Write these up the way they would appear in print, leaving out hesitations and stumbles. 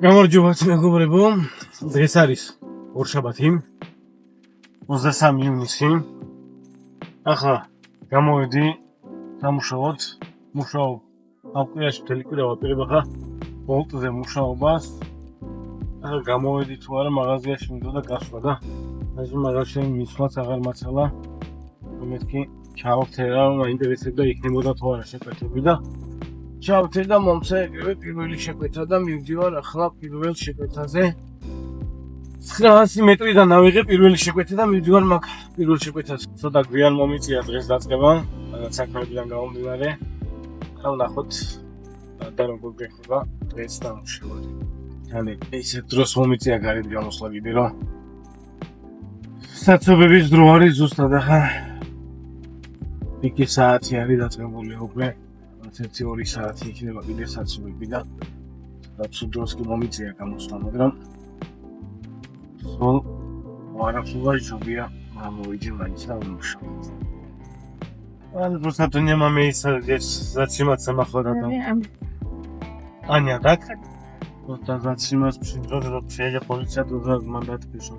გამარჯობა მეგობრებო, დღეს არის ორშაბათი, 23 ივნისი. ახლა გამოვედი სამუშაოდ, მუშაობ ამ კვირაში მთელი კვირა ვაპირებ ახლა ბოლტზე მუშაობას. ახლა გამოვედი თუ არა მაღაზიაში მინდოდა გასვლა და ეს მაღაზიაში მისვლაც აღარ მაცალა. მეთქი ჩავხტე რა მაინტერესებდა იქნებოდა თუ არა შეკვეთები და ჩავხტე და მომცა ეგრევე პირველი შეკვეთა და მივდივარ ახლა პირველ შეკვეთაზე. 900 მეტრიდან ავიღე პირველი შეკვეთა და მივდივარ მაგ პირველ შეკვეთაზე. ცოტა გვიან მომიწია დღეს დაწყება, რაღაც საქმეებიდან გამომდინარე. ახლა ნახოთ და როგორ გეხება დღეს დამუშავება. ანუ ისეთ დროს მომიწია გარეთ გამოსვლა კიდე რომ საცობების დრო არის ზუსტად ახლა იქი საათი არის დაწყებული უკვე. 1-2 საათი იქნება კიდე საცობები და ცუდ დროს კი მომიწია გამოსვლა, მაგრამ სულ არაფერი ჯობია მოვიჯი მაინც და ვიმუშაო. ან просто не маме зачиматься махора там. Аня, так? Вот так зачиматься пришло, приедет полиция, туда мандат пришел.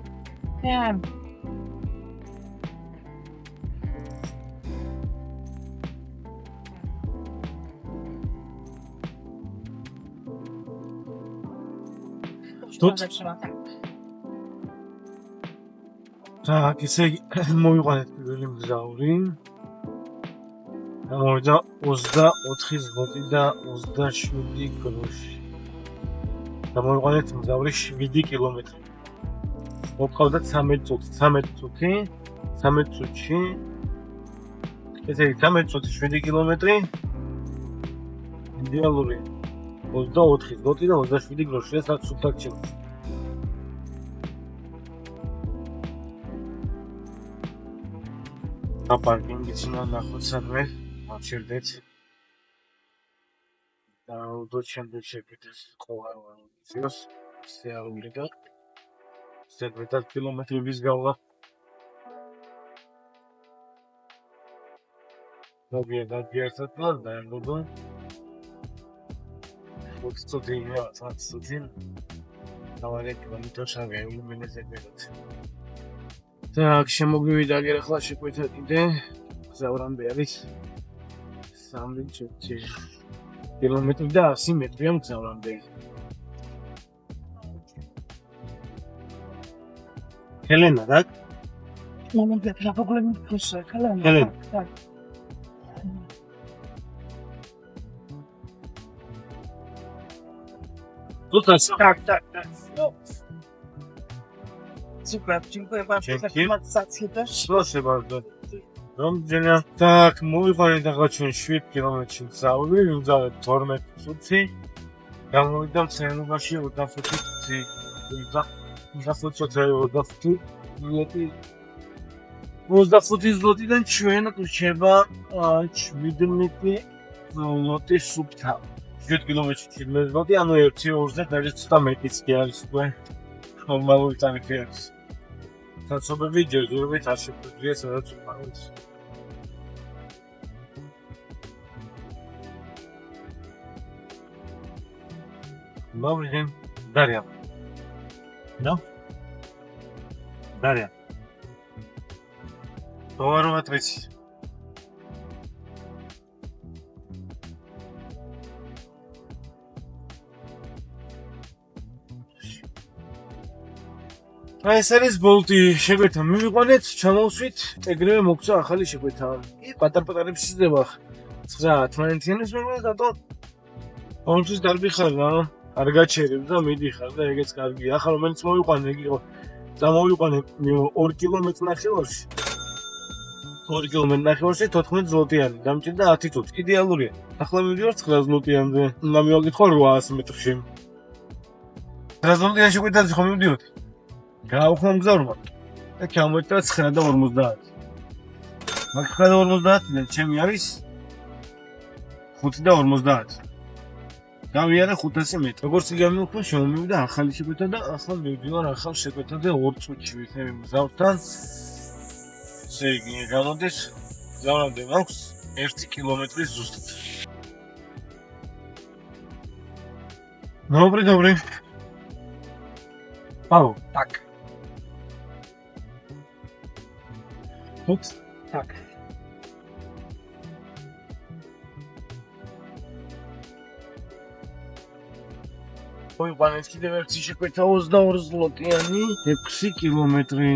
Тут? Так, ესე იგი მოვიყვანეთ პირველი მგზავრი. გამოვიდა 24 ზლოტი და 27 გროში. გამოვიყვანეთ მგზავრი 7 კილომეტრი. მოვყავდათ 13 წუთი. 13 წუთში. ესე იგი 13 წუთი 7 კილომეტრი. იდეალური 24 ზლოტი და 27 გროში. ეს რაც სულთან ჩემ. პარკინგიც უნდა ნახოთ სადმე, მოვჩერდეთ. და უდოჩენდეთ შეკვეთეს ყოველ ვიზიოს, სეარული და 70 კილომეტრების გავლა. ზოგიერთად ერთად დაერგოდო. 20 წუთი რა, 20 წუთი. დავარეთ მონიტორშავე ულუმინესებეროთ. Так, შემოგვივიდა აგერ ახლა შეკვეთა კიდე გზავრამდე არის 3 კილომეტრი და 100 მეტრია გზავრამდე. ჰელენა, так? Момент, я поглядим просто, Хелена. Хелена. Так. Тут Так. Dziękuję bardzo za informację też. Proszę bardzo. Dobrze, tak, მოვიყვანეთ ახლა ჩვენ 7 კილომეტრში გზავრი, ვიმგზავრეთ 12 წუთი. გამოვიდა მცენობაში 25 წუთი. 25 ზლოტიდან ჩვენ გვჭება 17 ზლოტი სუფთა. 7 კილომეტრში 17 ზლოტი, ანუ 1-2-ზე დაჟე ცოტა მეტიც კი არის უკვე. ნორმალური ტარიფი არის. საცობები ჯერჯერობით არ შეგვიძლია სადაც უყაროს. Добрый день, Дарья. Да? Дарья. Товару 30. აი ეს არის ბოლტი შეკვეთა მივიყვანეთ, ჩამოვსვით, ეგრევე მოგცა ახალი შეკვეთა. პატარ-პატარებს იზრდება 9-18-იანის მეგონა დატო. ორთვის დარბიხარ რა, არ გაჩერებ და მიდიხარ და ეგეც კარგია. ახლა რომელიც მოვიყვანე, ეგ იყო. წამოვიყვანე 2 კილომეტრი ნახევარში. 2 კილომეტრი ნახევარში 14 ზლოტიანი, დამჭირდა 10 წუთი. იდეალურია. ახლა მივდივარ 9 ზლოტიანზე. უნდა მივაკითხო 800 მეტრში. 9 ზლოტიანი შეკვეთაზე ხომ მივდივართ? გავხმო მგზავრობა და ჩამოვედა 9.50. მაგ 9.50-დან ჩემი არის 5.50. გავიარე 500 მეტრი. როგორც გამოვხმო, შემომივიდა ახალი შეკვეთა და ახლა მივდივარ ახალ შეკვეთაზე 2 წუთში ვიქნები მგზავრთან. ესე იგი, გამოდის გზავრამდე მაქვს 1 კილომეტრი ზუსტად. Добрый. Павел. Так. Тут. Так. მოიყვანეთ კიდევ ერთი შეკვეთა 22 ზლოტიანი 6 კილომეტრი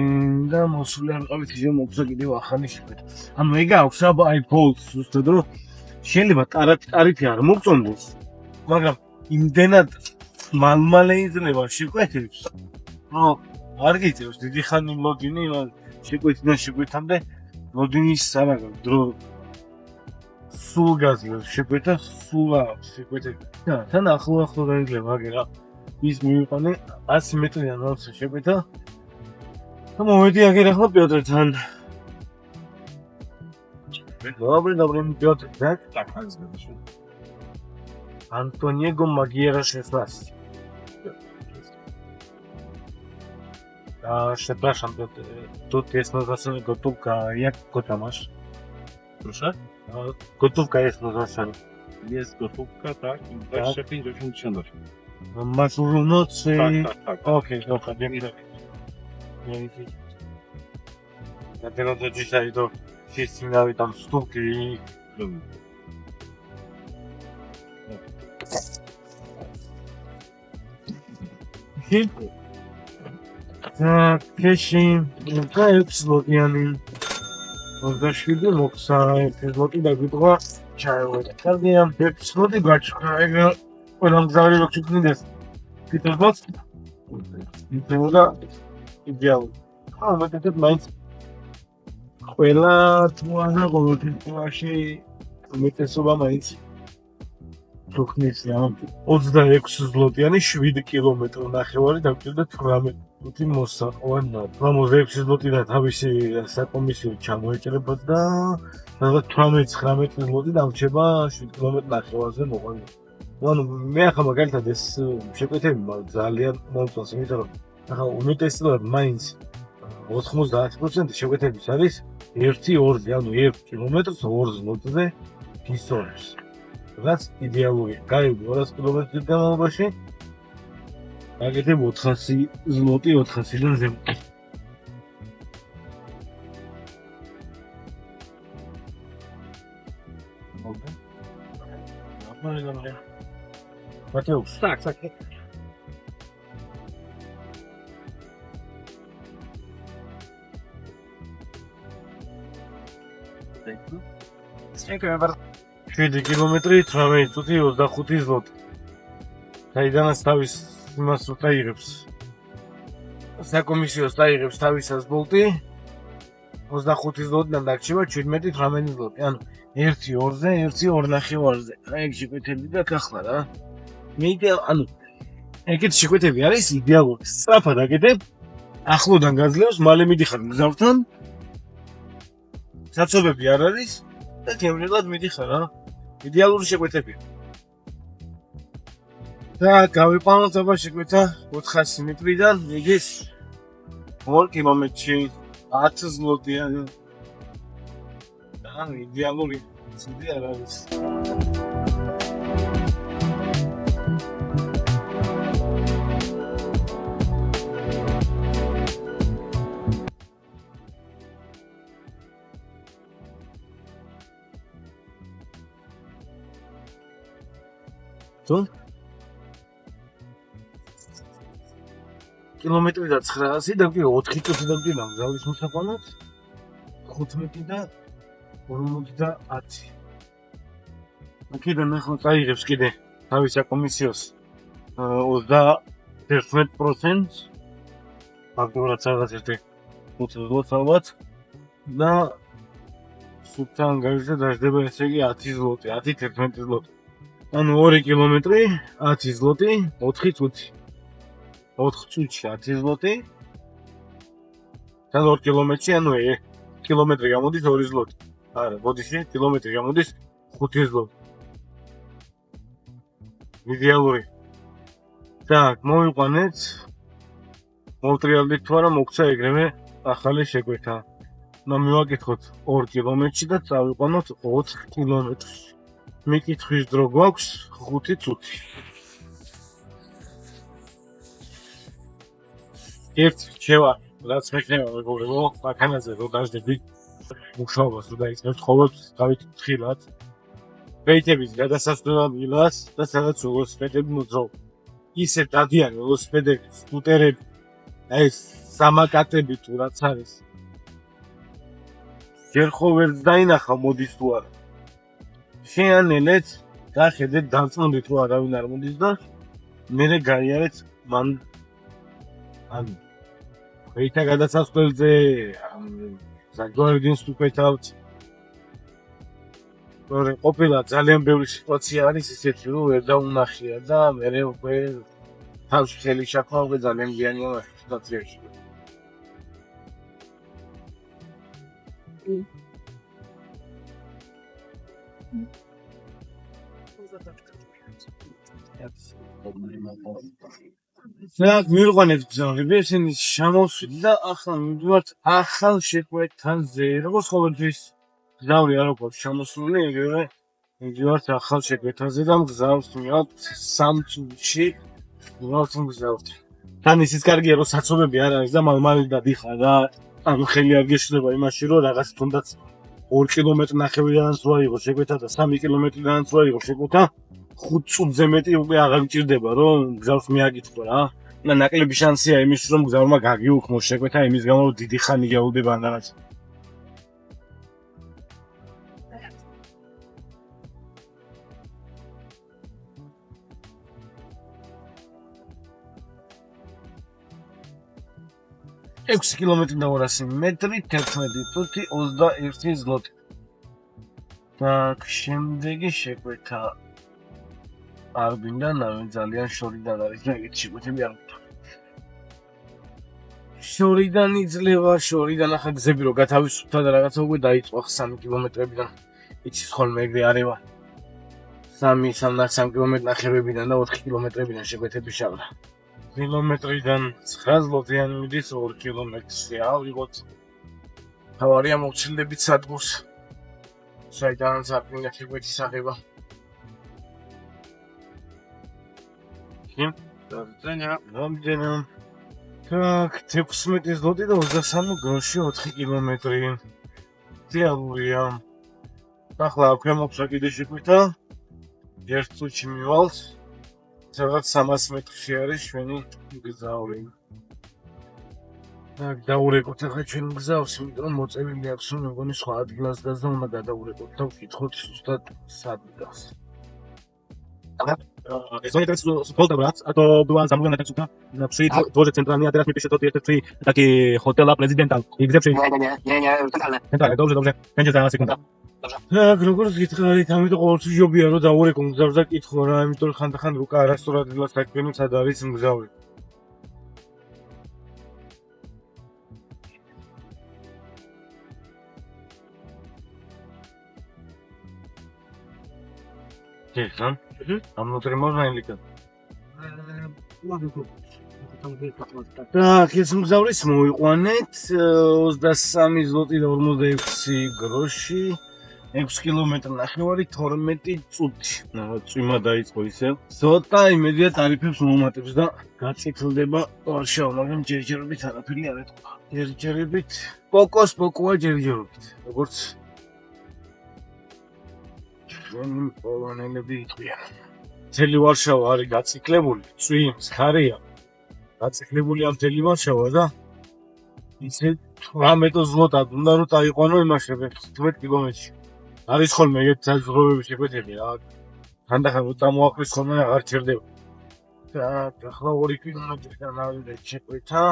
და მოსული არ ყავით ისე მოგცა კიდევ ახალი შეკვეთა. ანუ ეგ აქვს აბა აი ფოლს ზუსტად რომ შეიძლება ტარიფი არ მოგწონდეს, მაგრამ იმდენად მალმალე იძლევა შეკვეთებს. არ გიწევს დიდი ხანი ლოდინი, შეკვეთიდან შეკვეთამდე ლოდინის სარაგა დრო სულ გაძლევს შეკვეთა, სულ აქვს შეკვეთები. და თან ახლო გაიგება აგერა. ის მივიყანე 100 მეტრიან როცა შეკვეთა. და მოვედი აგერ ახლა პიოტრთან. Добрый, Пётр, так? Так, как зовут? Антониего Магьера 16. Przepraszam, тут jest naznaczone gotówka, jak kota masz? Proszę? Gotówka jest naznaczona. Jest gotówka, tak? 25,88. Masz równo czy... Tak. Okej, dobra, dziękuję. Dlatego to dzisiaj to wszyscy miały tam sztuki i... Tak, jeśli kajek złotiany, to zaszli moksa, jak złoty da wybrała, czarły. Każdy nam jak złoty baczka, jak on zawsze okrzyknie jest. Ty też moc? I to i biały. A, no to też mańc. Chwila, tłumaczna, bo to właśnie my te słowa mańc. Tuchnis, ja mam 26 zlotიანი 7 კილომეტრი ნახევარი დაგვჭირდა 18 მოსაყვანა. 26 ზლოტიდან თავისი საკომისიო ჩამოეჭრება და რაღაც 18-19 ზლოტი დამრჩება 7 კილომეტრი ნახევარზე მოყვანა. ანუ მე ახლა მაგალითად ეს შეკვეთები ძალიან მომწონს, იმიტომ რომ ახლა უმეტესად მაინც 90% შეკვეთების არის 1-2-ზე, ანუ 1 კილომეტრს 2 ზლოტზე გისწორებს. რაც იდეალურია. გაიგე 200 კილომეტრის განმავლობაში აგეთებ 400 ზლოტი 400-დან ზემო. მოგდა? ნормალია. Матеус. Так. Dziękuję bardzo. 7 კილომეტრი 18 წუთი 25 ზლოტი. საიდანაც თავის იმას დაიღებს. საკომისიოს დაიღებს თავისას ბოლტი 25 ზლოტიდან დაგრჩება 17-18 ზლოტი. ანუ 1-2-ზე, 1-2.5-ზე. ეგ შეკვეთები და ახლა რა. მე ანუ ეგეთ შეკვეთები არის იდეალური. სწრაფად აკეთებ, ახლოდან გაძლევს, მალე მიდიხარ მგზავრთან. საცობები არ არის და თემრულად მიდიხარ რა. იდეალური შეკვეთებია. და გავიყვანოთ აბა შეკვეთა 400 მეტრიდან, იგის 2 კილომეტრში 10 ზლოტიანი. და იდეალური ცივი არ არის. თუ კილომეტრი და 900 და 4 წუთი დამჭირდა მგზავრის მოსაყვანად 15 და 50. აქედან ახლა წაიღებს კიდე თავის საკომისიოს 31%, ფაქტობრივად რაღაც ერთი 5 ზლოტს ალბათ და სულთან გაიჟდა დაждდება ესე იგი 10 ზლოტი, 10-11 ზლოტი. ანუ 2 კილომეტრი 10 ზლოტი 4 წუთი. 4 წუთში 10 ზლოტი. და 2 კილომეტრში ანუ კილომეტრი გამოდის 2 ზლოტი. არა, ბოდიში კილომეტრი გამოდის 5 ზლოტი. იდეალური. Так, მოვიყვანეთ. მოვტრიალდით თუ არა მოგცა ეგრევე ახალი შეკვეთა. და მივაკითხოთ 2 კილომეტრში და წავიყვანოთ 4 კილომეტრში. მიკითხვის დრო გვაქვს 5 წუთი. ერთ რჩევა, რაც მექნება მეგობრებო, მანქანაზე რო დაждები მუშაობას რო დაიწყებთ, ხოლმე დავით ხილად. ფეითების გადასასვლელ ადგილას და სადაც ველოსიპედები მოძრაობ. ისე დადიან ველოსიპედები, სკუტერები, აი ეს სამაკატები თუ რაც არის. ჯერ ხო ვერ დაინახა მოდის თუ არა. შეანელეთ და ხედეთ დამწმუნდით რომ არავინ არ მოდის და მერე გაიარეთ მან ან ფეითა გადასასვლელზე საგვარდინ სტუპეთავთ რომ ყოფილა ძალიან ბევრი სიტუაცია არის ისეთი რომ ვერ დაუნახია და მერე უკვე თავს ხელი შაქვა უკვე ძალიან გვიანია სიტუაციაში რა მირყვანეთ ბრძოლები ესენი შემოვსვით და ახლა მივდივართ ახალ შეკვეთაზე როგორც ყოველთვის გზავრი არ აქვს შემოსული იგივე მივდივართ ახალ შეკვეთაზე და მგზავრთ მივდივართ სამწუხში მგზავრთ თან ისიც კარგია რომ საცობები არ არის და მალმალიდან დიხარ და ანუ ხელი არ გეშლება იმაში რომ რაღაც თუნდაც 2 კილომეტრი ნახევრიდანაც რა იყო შეკვეთა და 3 კილომეტრიდანაც რა იყო შეკვეთა 5 წუთზე მეტი უკვე აღარ მჭირდება რომ გზავს მიაკითხო რა და ნაკლები შანსია იმის რომ გზავრმა გაგიუქმოს შეკვეთა იმის გამო რომ დიდი ხანი გაუდება ან რაღაც ექვსი კილომეტრი და 200 მეტრი 11 წუთი 21 ზლოტი так შემდეგი შეკვეთა არ გვინდა ნავი ძალიან შორიდან არის და ეგეთი შეკვეთები არ გვინდა შორიდან იძლევა შორიდან ახლა გზები რო გათავისუფლდა და რაღაცა უკვე დაიწყო 3 კილომეტრებიდან იცის ხოლმე ეგრე არევა 3 კილომეტრი ნახევრებიდან და 4 კილომეტრებიდან შეკვეთები შავრა კილომეტრიდან 9 ზლოტიანი მიდის 2 კილომეტრზე ავიღოთ თავარია მოვჩილდებით სადგურს საიდანაც არ გვინდა შეკვეთის აღება რამდენი так 16 ზლოტი და 23 გროში 4 კილომეტრი რეალურია ახლა ქვემოხსა კიდე შეკვეთა ერთ წუთში მივალთ სადღაც 300 მეტრში არის ჩვენი გზავრი так დაურეკოთ ახლა ჩვენ გზავს იმიტომ რომ მოწევილი აქვს რომ მეგონი სხვა ადგილას გაზდა უნდა გადაურეკოთ და ვკითხოთ ზუსტად სად გას Звонит с полтора, а то была замлена так сюда. Напиши тоже центральный адрес, мне пишет тот три такие хотела президента. И где все? Не, центральный, добре. Пенде за секунду. Так, როგორც გითხარით, ამიტომ ყოველთვის ჯობია რომ დაურეკო მგზავრს და კითხო რა, იმიტომ რომ ხანდახან რუკა არასწორად დილას გაგვიგონო სად არის მგზავრი. Ага. А внутри можно или как? Так, ეს მგზავრის მოიყვანეთ 23 ზლოტი და 46 გროში 6 კილომეტრი ნახევარი 12 წუთი. წვიმა დაიწყო ისე. ცოტა იმედია ტარიფებს მომატებს და გაწითლდება ვარშავა, მაგრამ ჯერჯერობით არაფერი არ ეთქვა. ჯერჯერობით პოკოა ჯერჯერობით. როგორც ჩვენი პოლონელები იტყვიან. მთელი ვარშავა არის გაციკლებული, წვიმს, ხარია. გაციკლებულია მთელი ვარშავა და ისე 18 ზლოტად უნდა რომ დაიყვანო იმაში 12 კილომეტრში. არის ხოლმე ეგეთ საზღვრები შეკვეთები რა. ხანდახან რო წამოაყრის ხოლმე აღარ ჩერდება. და ახლა 2 კილომეტრიდან ავიდეთ შეკვეთა.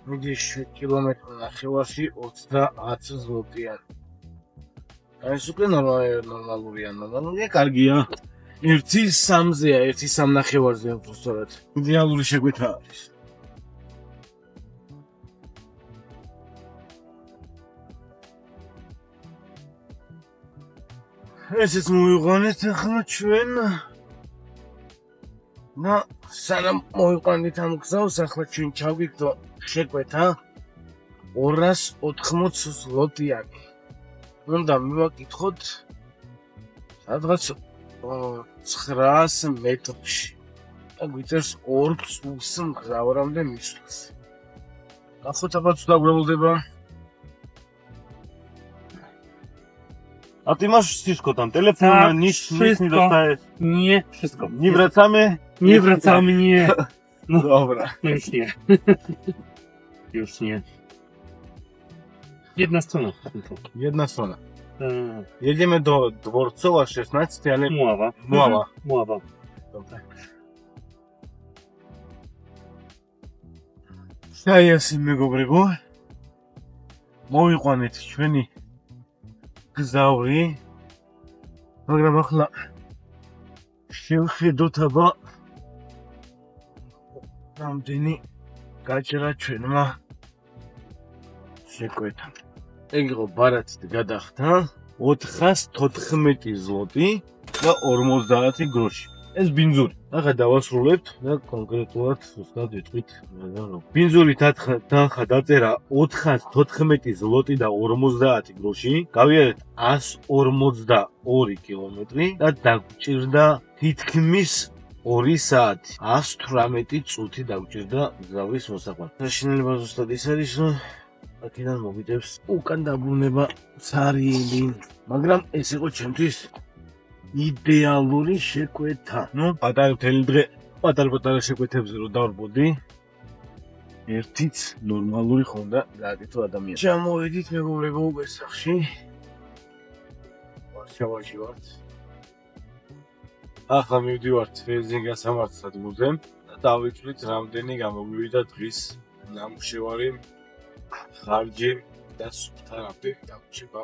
მიდის 7 კილომეტრი ნახევარში 30 ზლოტიან. ეს უკვე ნორმალურია, კარგია. 1.3-ზეა, 1.3-ნახევარზე უბრალოდ. იდეალური შეკვეთა არის. ესეც მოიყვანეთ ახლა ჩვენ. და სანამ მოიყვანეთ ამ გზავს, ახლა ჩვენ ჩავგიგდო შეკვეთა 280 ზლოტიანი. უნდა მივაკითხოთ სადღაც 900 მეტრში და გვიწერს 2 წუთს მგზავრამდე მისვლის. ახოთაბაც დაგვეულდება. A ty masz wszystko tam, telefon, Tak, nic nie wszystko. dostajesz. Nie, wszystko. Nie wracamy? Nie wracamy, nie. Dobra. No już nie. Już nie. Jedna strona. tylko. Jedna strona. E, Jedziemy do Dworcowa 16, ale Mława. Mława. Mława. Dobra. Შეიასი მეგობრებო, მოვიყვანეთ ჩვენი გზავრი, მაგრამ ახლა შევხედოთ აბა რამდენი გაჭრა ჩვენმა შეკვეთა. ეგ იყო ბარათით გადახდა 414 ზლოტი და 50 გროში. ეს ბინძური. ახლა დავასრულებთ და კონკრეტულად უბრალოდ ვიტყვით, ბინძური თანხა დაწერა 414 ზლოტი და 50 გროში. გავიარეთ 142 კილომეტრი და დაგვჭირდა თითქმის 2 საათი. 118 წუთი დაგვჭირდა გზავის მოსაყვანად. საშინელება ზუსტად ის არის, რომ აქედან მოგიდევს უკან დაბრუნება ცარიელი, მაგრამ ეს იყო ჩემთვის იდეალური შეკვეთა. ნუ პატარა მთელი დღე პატარ-პატარა შეკვეთებზე რო დავარბოდი, ერთიც ნორმალური ხონდა გააკეთო ადამიანი. ჩამოვედით მეგობრებო უბერსახში. ვარშავაში ვართ. ახლა მივდივართ ბენზინგას სამართ სადგურზე და დავიწყდით რამდენი გამოგვივიდა დღის ნამუშევარი, ხარჯი და სუფთა რამდენი დაგვრჩება.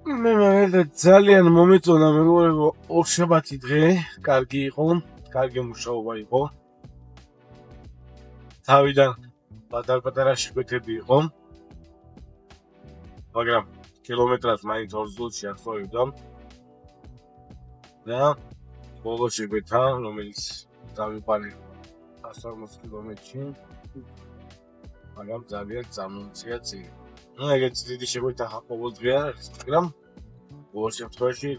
მე მაგალითად ძალიან მომეწონა მეგობრებო, ორშაბათი დღე კარგი იყო, კარგი მუშაობა იყო. თავიდან პატარ-პატარა შეკვეთები იყო, მაგრამ კილომეტრად მაინც 2 ზლოტში აღწევდა. და ბოლო შეკვეთა, რომელიც დავიყვანე 140 კილომეტრში, მაგრამ ძალიან წამოუწია წილი. Ну, ეგეც დიდი შეკვეთა ყოველ დღე არ არის, მაგრამ ბოლო შემთხვევაში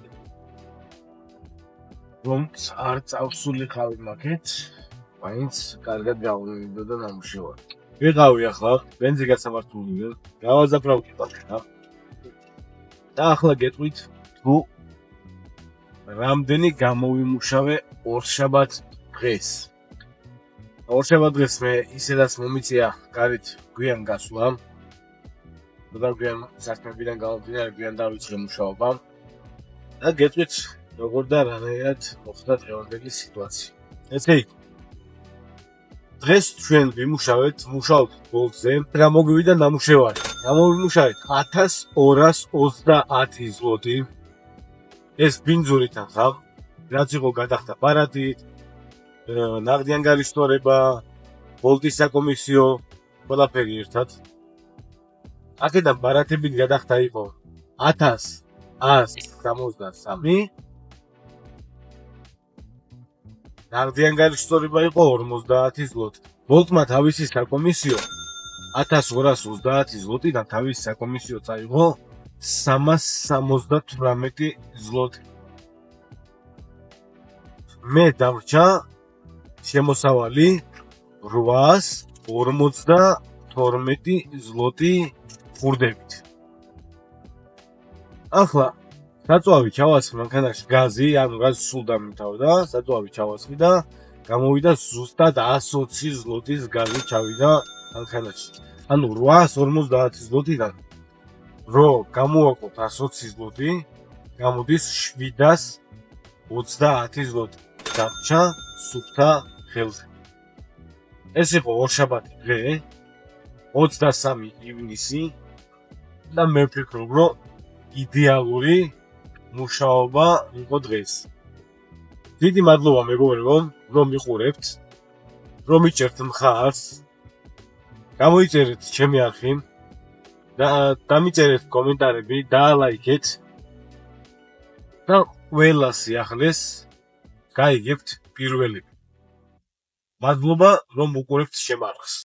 რომ არ წავსულიყავი მაგეთ, მაინც კარგად გავიდოდა ნამუშევარი. ვიყავი ახლა ბენზინგას სამართულზე, გავაზაფრავდი პატარა. და ახლა გეტყვით თუ რამდენი გამოვიმუშავე ორშაბათ დღეს. ორშაბათ დღეს მე ისედაც მომიწია გარეთ გვიან გასვლა. და გვიან საქმეებიდან გამომდინარე გვიან დავიწყე მუშაობა. და გეტყვით როგორ და რანაირად მოხდა დღევანდელი სიტუაცია. ესე იგი, დღეს ჩვენ ვიმუშავეთ, მუშაობთ ბოლტზე, გამოგვივიდა ნამუშევარი. გამოვიმუშავეთ 1230 ზლოტი. ეს ბინძური თანხა, რაც იყო გადახდა ბარათით, ნაღდი ანგარიშტორება, ბოლტის საკომისიო, ყველაფერი ერთად. აქედან ბარათებით გადახდა იყო 1163. ნაღდი ანგარიშტორება იყო 50 ზლოტი. ბოლტმა თავისი საკომისიო 1230 ზლოტიდან თავისი საკომისიო წაიღო 378 ზლოტი. მე დამრჩა შემოსავალი 852 ზლოტი ხურდებით. ახლა საწვავი ჩავასხი მანქანაში გაზი, ანუ გაზი სულ დამთავრდა, საწვავი ჩავასხი და გამოვიდა ზუსტად 120 ზლოტის გაზი ჩავიდა მანქანაში. ანუ 850 ზლოტიდან რო გამოვაყოთ 120 ზლოტი, გამოდის 730 ზლოტი. დარჩა სუფთა ხელზე. ეს იყო ორშაბათი დღე, 23 ივნისი და მე ვფიქრობ, რომ იდეალური მუშაობა იყო დღეს. დიდი მადლობა მეგობრებო, რომ მიყურებთ, რომ მიჭერთ მხარს. გამოიწერეთ ჩემი არხი და დამიწერეთ კომენტარები, დაალაიქეთ და ყველა სიახლეს გაიგებთ პირველი. მადლობა რომ უყურებთ ჩემ არხს.